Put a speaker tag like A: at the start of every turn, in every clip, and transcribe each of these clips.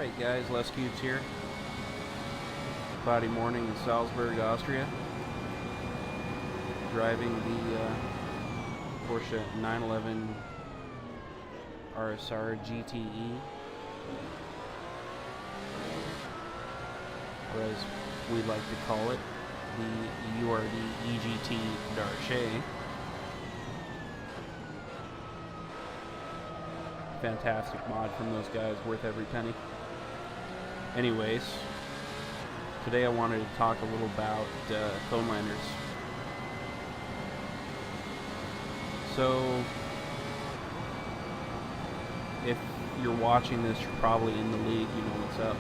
A: Alright guys, Les Cubes here. Cloudy morning in Salzburg, Austria. Driving the Porsche 911 RSR GTE. Or as we like to call it, the URD EGT Darche. Fantastic mod from those guys, worth every penny. Anyways, today I wanted to talk a little about Conelanders. So, if you're watching this, you're probably in the league, you know what's up.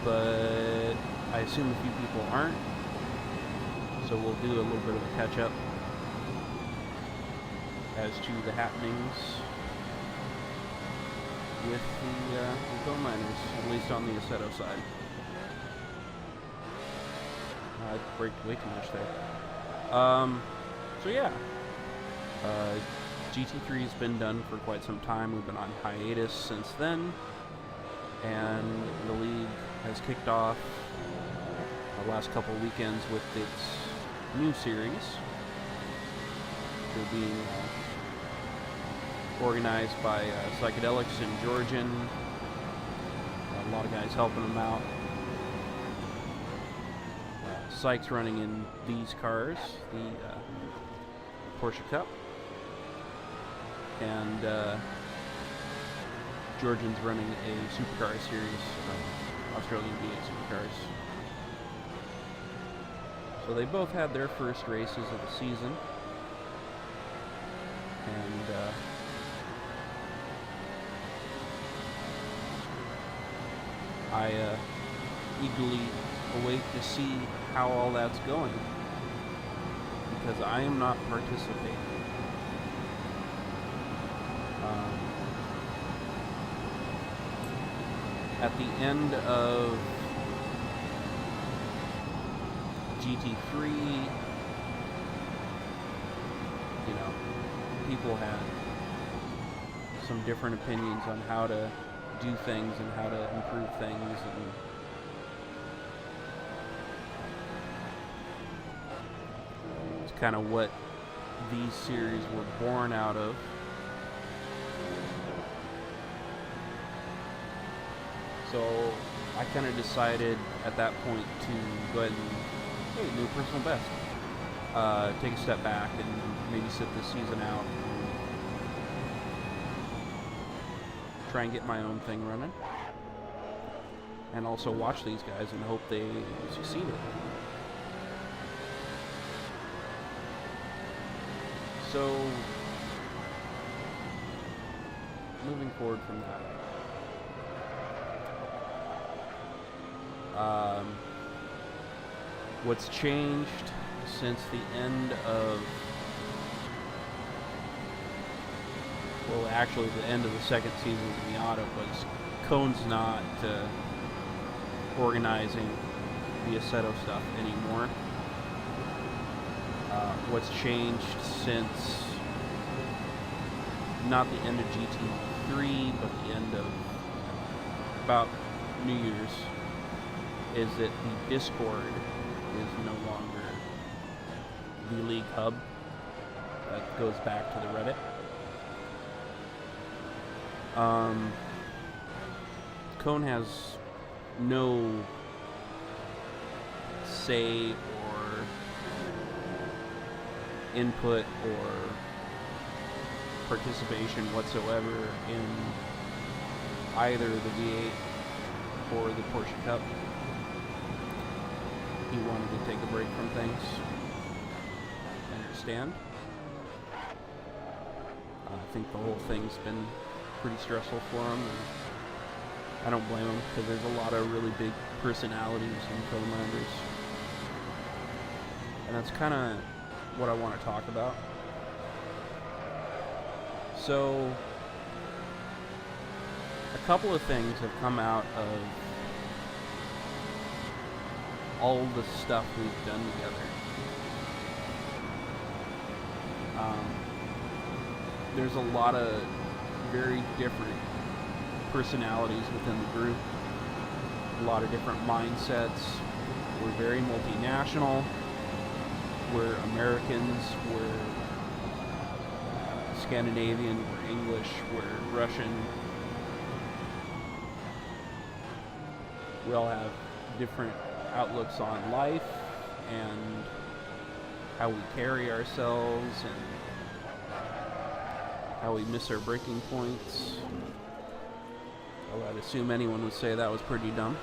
A: But I assume a few people aren't, so we'll do a little bit of a catch-up as to the happenings with the Conelanders, at least on the Assetto side. I braked way too much there. So yeah, GT3's been done for quite some time. We've been on hiatus since then, and the league has kicked off the last couple weekends with its new series. They're being organized by Psychedelics and Georgian. A lot of guys helping them out. Sykes running in these cars, the Porsche Cup, and Georgian's running a supercar series, Australian V8 supercars. So they both had their first races of the season, and I eagerly await to see how all that's going, because I am not participating. At the end of GT3, you know, people had some different opinions on how to do things and how to improve things, and it's kind of what these series were born out of. So I kind of decided at that point to go ahead and do a personal best. Take a step back and maybe sit this season out and try and get my own thing running. And also watch these guys and hope they succeeded. So, moving forward from that. What's changed since the end of, well, actually the end of the second season of Miata was Cone's not organizing the Assetto stuff anymore. What's changed since not the end of GT3, but the end of about New Year's, is that the Discord is no longer the league hub. That goes back to the Reddit. Cone has no say or input or participation whatsoever in either the V8 or the Porsche Cup. He wanted to take a break from things. I understand. I think the whole thing's been pretty stressful for him, and I don't blame him, because there's a lot of really big personalities in Conelanders. And that's kind of what I want to talk about. So, a couple of things have come out of all the stuff we've done together. There's a lot of very different personalities within the group, a lot of different mindsets. We're very multinational. We're Americans. We're Scandinavian. We're English. We're Russian. We all have different outlooks on life and how we carry ourselves and how we miss our breaking points. I'd assume anyone would say that was pretty dumb.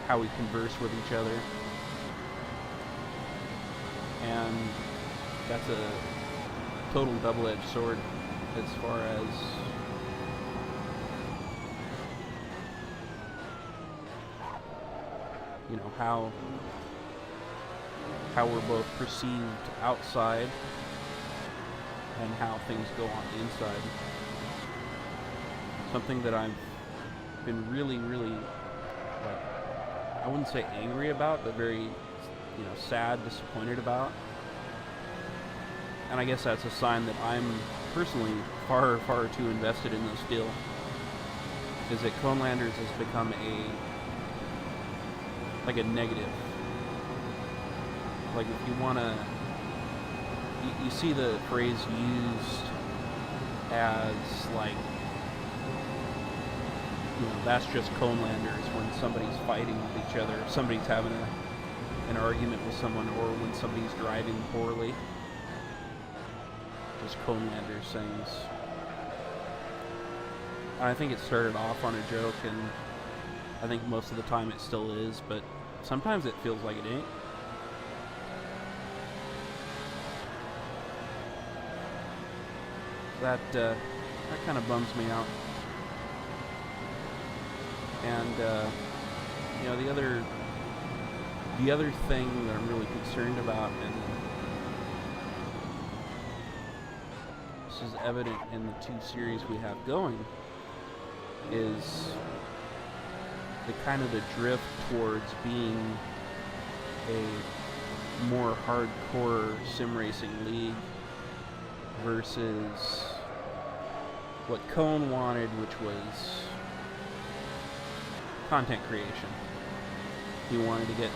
A: How we converse with each other. And that's a total double-edged sword as far as how we're both perceived outside and how things go on the inside. Something that I've been really, really, I wouldn't say angry about, but very, sad, disappointed about. And I guess that's a sign that I'm personally far, far too invested in this deal. Is that Conelanders has become a negative. Like, if you want to, you see the phrase used as that's just Conelanders when somebody's fighting with each other, somebody's having an argument with someone, or when somebody's driving poorly. Just Conelanders things. I think it started off on a joke, and I think most of the time it still is, but sometimes it feels like it ain't. That kind of bums me out. And the other thing that I'm really concerned about, and this is evident in the 2 series we have going, is the drift towards being a more hardcore sim racing league versus what Cone wanted, which was content creation. He wanted to get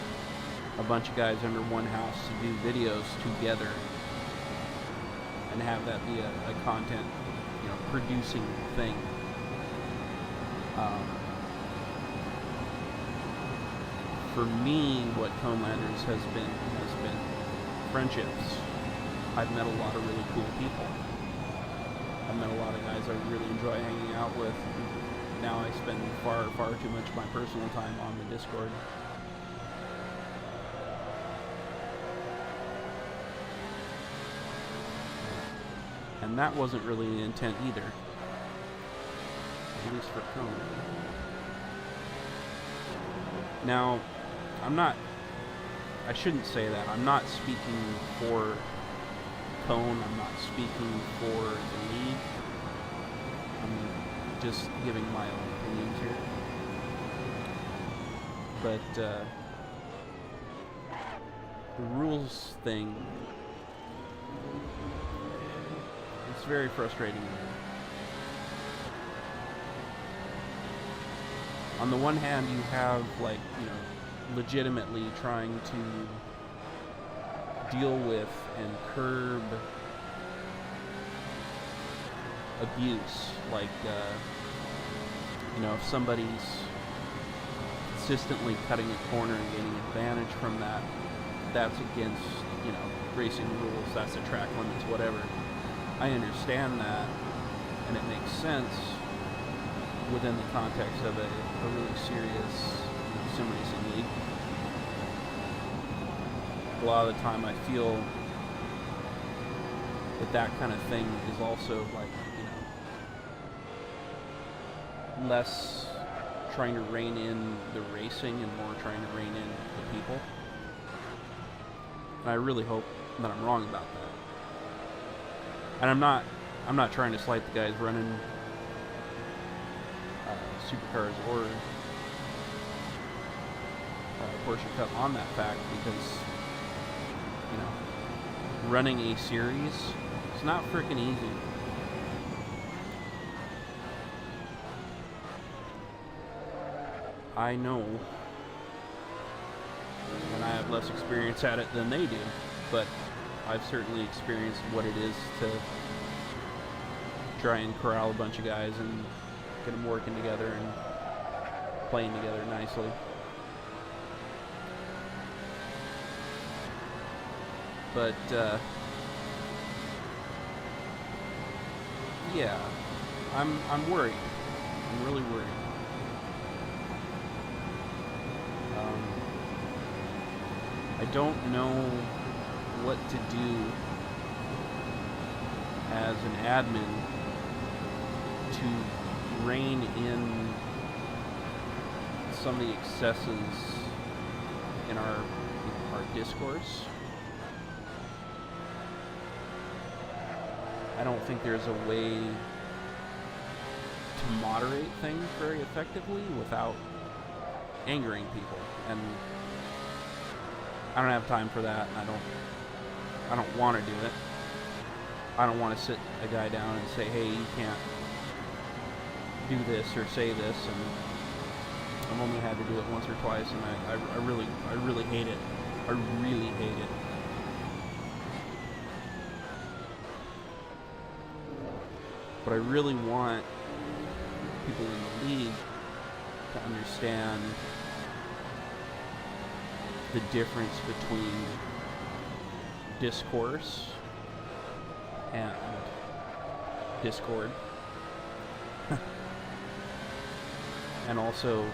A: a bunch of guys under one house to do videos together and have that be a content, producing thing. For me, what Conelanders has been friendships. I've met a lot of really cool people. I've met a lot of guys I really enjoy hanging out with. Now I spend far, far too much of my personal time on the Discord. And that wasn't really the intent either. At least for Cone. Now, I shouldn't say that. I'm not speaking for Cone. I'm not speaking for the league. I'm just giving my own opinions here. But the rules thing, it's very frustrating. On the one hand, you have legitimately trying to deal with and curb abuse, if somebody's consistently cutting a corner and gaining advantage from that, that's against racing rules, that's the track limits, whatever. I understand that, and it makes sense within the context of a really serious sim racing league. A lot of the time I feel that kind of thing is also less trying to rein in the racing and more trying to rein in the people. And I really hope that I'm wrong about that. And I'm not trying to slight the guys running supercars or Porsche Cup on that fact, because running a series is not freaking easy. I know, and I have less experience at it than they do, but I've certainly experienced what it is to try and corral a bunch of guys and get them working together and playing together nicely. But yeah, I'm worried. I'm really worried. I don't know what to do as an admin to rein in some of the excesses in our discourse. I don't think there's a way to moderate things very effectively without angering people, and I don't have time for that, and I don't want to do it. I don't want to sit a guy down and say, hey, you can't do this or say this, and I've only had to do it once or twice, and I really hate it. I really hate it. But I really want people in the league to understand the difference between discourse and discord. And also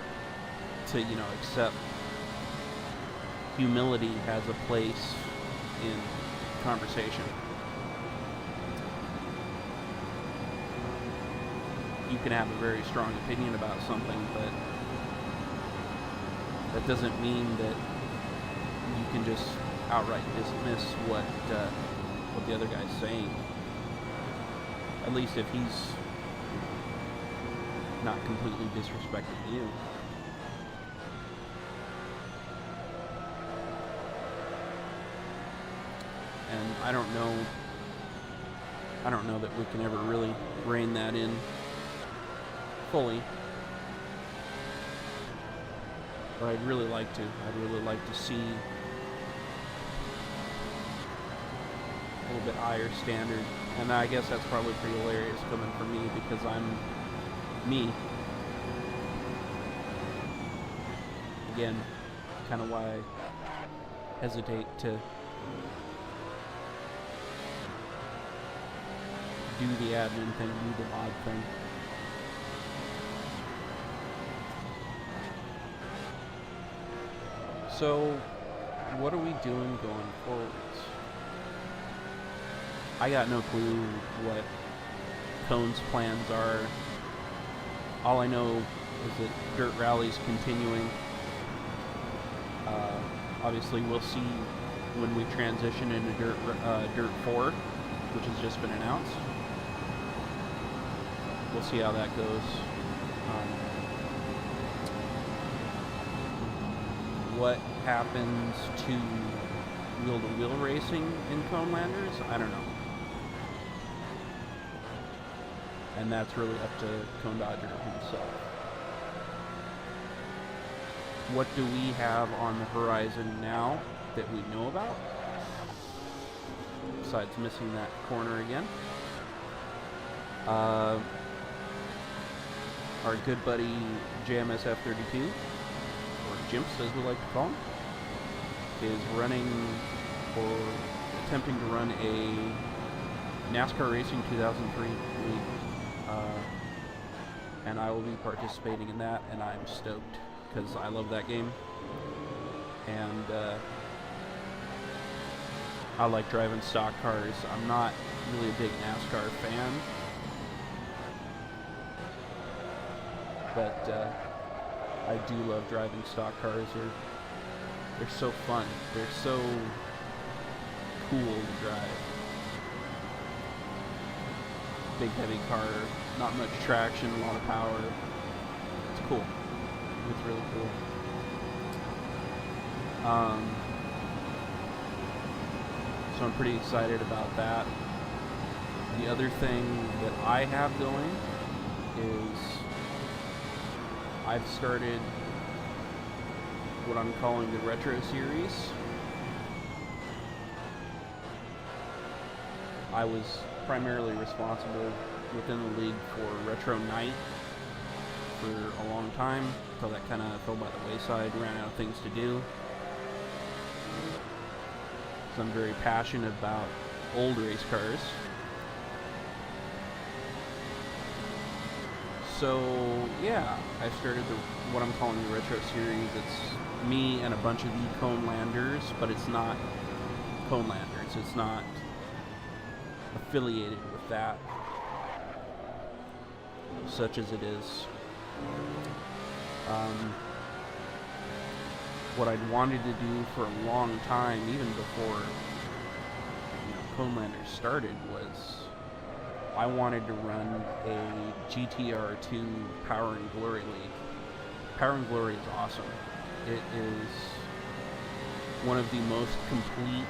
A: to, accept humility has a place in conversation. You can have a very strong opinion about something, but that doesn't mean that you can just outright dismiss what the other guy's saying. At least if he's not completely disrespecting you. And I don't know that we can ever really rein that in fully. But I'd really like to. I'd really like to see a little bit higher standard. And I guess that's probably pretty hilarious coming from me because I'm me. Again, kind of why I hesitate to do the admin thing, do the mod thing. So, what are we doing going forwards? I got no clue what Cone's plans are. All I know is that Dirt Rally's continuing. Obviously, we'll see when we transition into Dirt 4, which has just been announced. We'll see how that goes. What happens to wheel-to-wheel racing in Conelanders? I don't know. And that's really up to Cone Dodger himself. What do we have on the horizon now that we know about? Besides missing that corner again. Our good buddy JMS F32, or Jimps as we like to call him, is attempting to run a NASCAR Racing 2003 league. And I will be participating in that, and I'm stoked because I love that game. And I like driving stock cars. I'm not really a big NASCAR fan, but I do love driving stock cars. They're so fun. They're so cool to drive. Big heavy car, not much traction, a lot of power. It's cool. It's really cool. So I'm pretty excited about that. The other thing that I have going is I've started what I'm calling the Retro Series. I was primarily responsible within the league for Retro Night for a long time, until that kind of fell by the wayside, ran out of things to do. So I'm very passionate about old race cars. So yeah, I started what I'm calling the Retro Series. It's me and a bunch of the Conelanders, but it's not Conelanders. It's not affiliated with that, such as it is. What I'd wanted to do for a long time, even before Conelanders started, was I wanted to run a GTR2 Power and Glory League. Power and Glory is awesome. It is one of the most complete,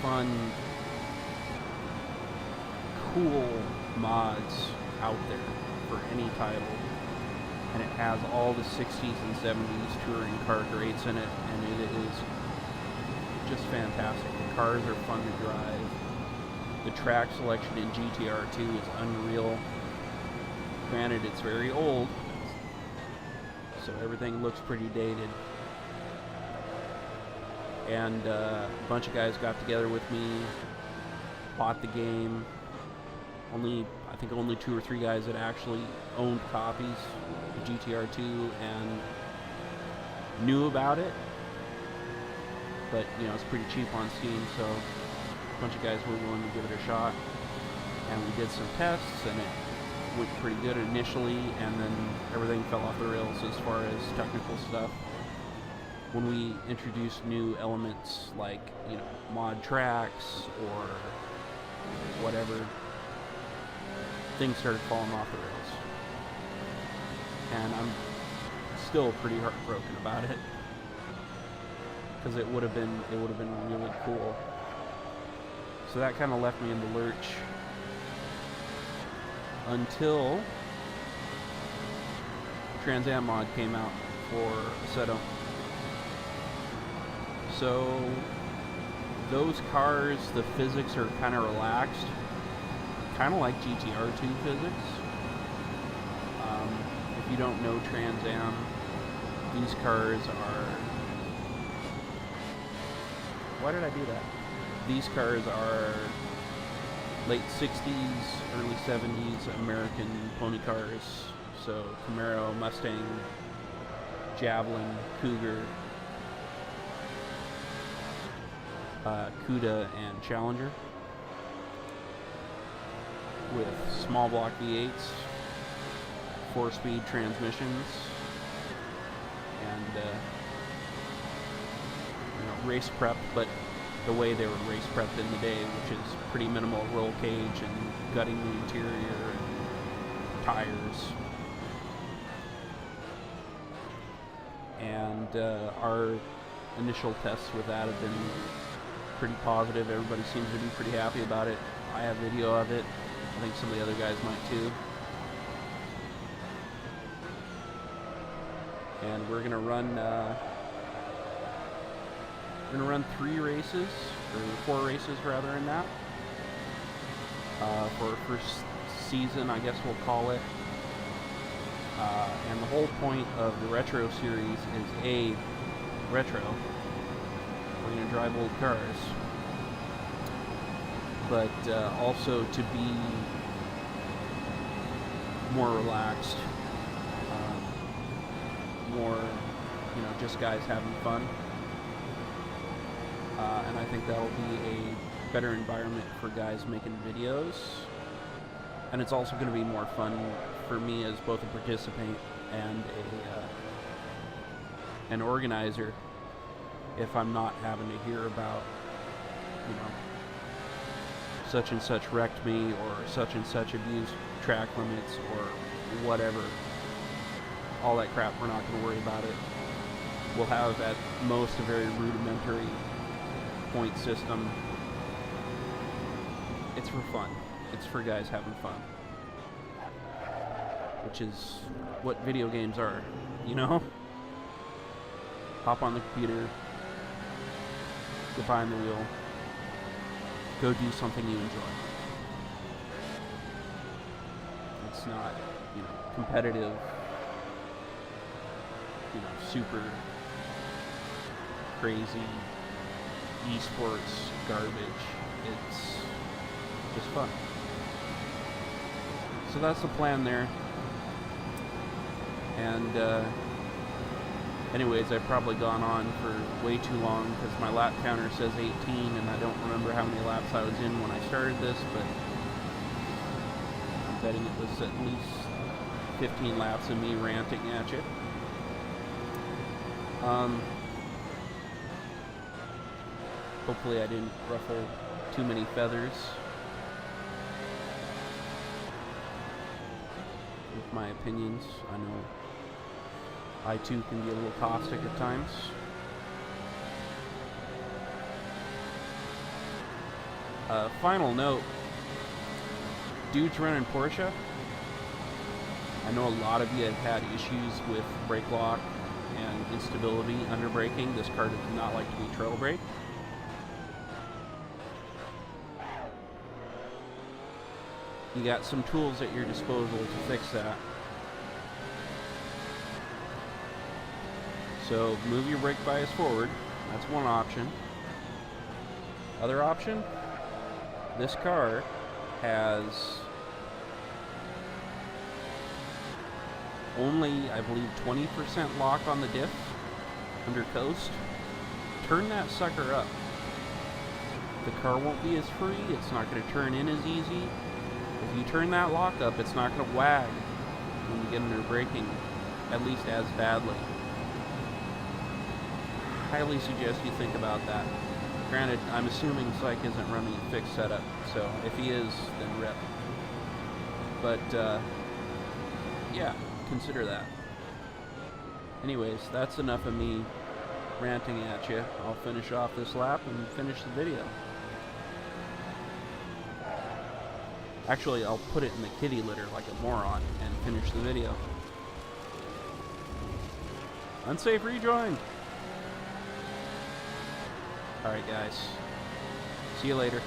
A: fun, cool mods out there for any title. And it has all the 60s and 70s touring car greats in it, and it is just fantastic. The cars are fun to drive. The track selection in GTR2 is unreal. Granted, it's very old, so everything looks pretty dated. And a bunch of guys got together with me, bought the game. I think only 2 or 3 guys that actually owned copies of GTR2 and knew about it. But, it's pretty cheap on Steam, so a bunch of guys were willing to give it a shot. And we did some tests, and it went pretty good initially, and then everything fell off the rails as far as technical stuff. When we introduced new elements like, mod tracks or whatever, things started falling off the rails. And I'm still pretty heartbroken about it, because it would have been really cool. So that kind of left me in the lurch until Trans Am mod came out for Assetto. So those cars, the physics are kind of relaxed, kind of like GTR2 physics. If you don't know Trans Am, these cars are... Why did I do that? These cars are late 60s, early 70s American pony cars. So Camaro, Mustang, Javelin, Cougar, Cuda, and Challenger, with small block V8s, 4-speed transmissions, and race prep, but the way they were race prepped in the day, which is pretty minimal roll cage and gutting the interior and tires. And our initial tests with that have been pretty positive. Everybody seems to be pretty happy about it. I have video of it. I think some of the other guys might too. And we're gonna run 3 races, or 4 races rather, in that. For our first season, I guess we'll call it. And the whole point of the Retro Series is retro. We're going to drive old cars, but also to be more relaxed, more, just guys having fun. And I think that'll be a better environment for guys making videos. And it's also going to be more fun for me as both a participant and an organizer, if I'm not having to hear about, such and such wrecked me, or such and such abused track limits, or whatever. All that crap, we're not going to worry about it. We'll have at most a very rudimentary point system. It's for fun. It's for guys having fun, which is what video games are. you know? Hop on the computer, get behind the wheel, go do something you enjoy. It's not, you know, competitive, you know, super crazy esports garbage. It's just fun. So that's the plan there. And anyways, I've probably gone on for way too long because my lap counter says 18 and I don't remember how many laps I was in when I started this, but I'm betting it was at least 15 laps of me ranting at you. Hopefully I didn't ruffle too many feathers with my opinions. I know I too can be a little caustic at times. Final note, dudes running Porsche, I know a lot of you have had issues with brake lock and instability under braking. This car does not like to be trail brake. You got some tools at your disposal to fix that. So move your brake bias forward. That's one option. Other option, this car has only, I believe, 20% lock on the diff under coast. Turn that sucker up. The car won't be as free. It's not going to turn in as easy. If you turn that lock up, it's not going to wag when you get under braking, at least as badly. Highly suggest you think about that. Granted, I'm assuming Psych isn't running a fixed setup, so if he is, then rip. But, yeah, consider that. Anyways, that's enough of me ranting at you. I'll finish off this lap and finish the video. Actually, I'll put it in the kitty litter like a moron and finish the video. Unsafe rejoin! Alright guys, see you later.